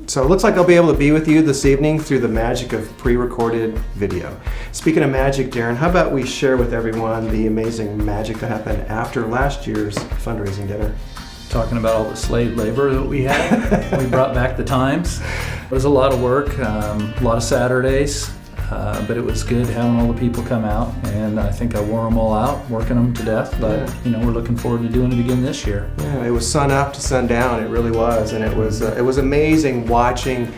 So it looks like I'll be able to be with you this evening through the magic of pre-recorded video. Speaking of magic, Darren, how about we share with everyone the amazing magic that happened after last year's fundraising dinner? Talking about all the slave labor that we had. We brought back the times. It was a lot of work, a lot of Saturdays, but it was good having all the people come out, and I think I wore them all out, working them to death, but we're looking forward to doing it again this year. Yeah, it was sun up to sundown, it really was, and it was amazing watching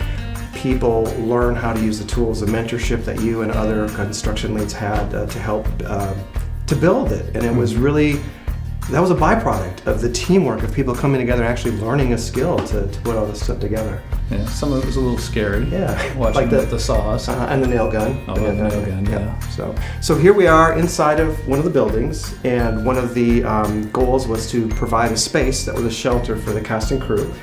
people learn how to use the tools, the mentorship that you and other construction leads had to help to build it, and it was really, that was a byproduct of the teamwork of people coming together and actually learning a skill to put all this stuff together. Yeah, some of it was a little scary. Yeah, watching like the saws and the nail gun. Oh, the nail gun, yeah. So here we are inside of one of the buildings, and one of the goals was to provide a space that was a shelter for the cast and crew.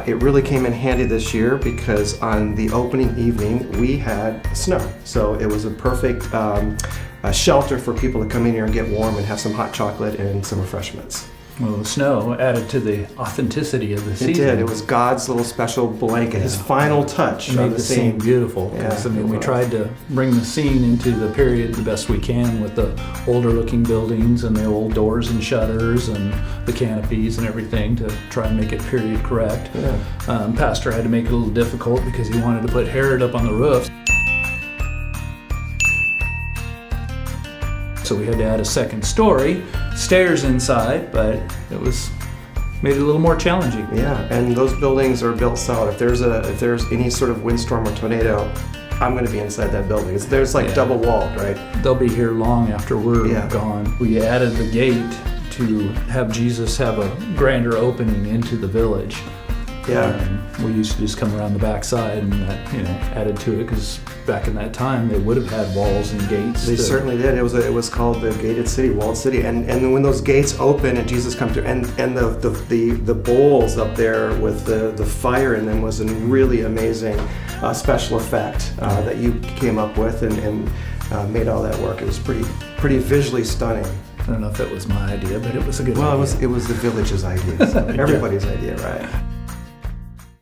It really came in handy this year because on the opening evening we had snow, so it was a perfect a shelter for people to come in here and get warm and have some hot chocolate and some refreshments. Well, the snow added to the authenticity of the season. It did. It was God's little special blanket, his final touch. It made the scene beautiful. Yeah, we tried to bring the scene into the period the best we can with the older looking buildings and the old doors and shutters and the canopies and everything to try and make it period correct. Yeah. Pastor had to make it a little difficult because he wanted to put Herod up on the roof. So we had to add a second story, stairs inside, but it made it a little more challenging. Yeah, and those buildings are built solid. If there's any sort of windstorm or tornado, I'm going to be inside that building. There's like double walled, right? They'll be here long after we're gone. We added the gate to have Jesus have a grander opening into the village. Yeah. We used to just come around the back side, and that added to it because back in that time they would have had walls and gates. They certainly did. It was called the gated city, walled city, and when those gates open and Jesus comes through, and the bowls up there with the fire in them was a really amazing special effect that you came up with and made all that work. It was pretty visually stunning. I don't know if it was my idea, but it was a good idea. Well, it was the village's idea, so everybody's idea, right?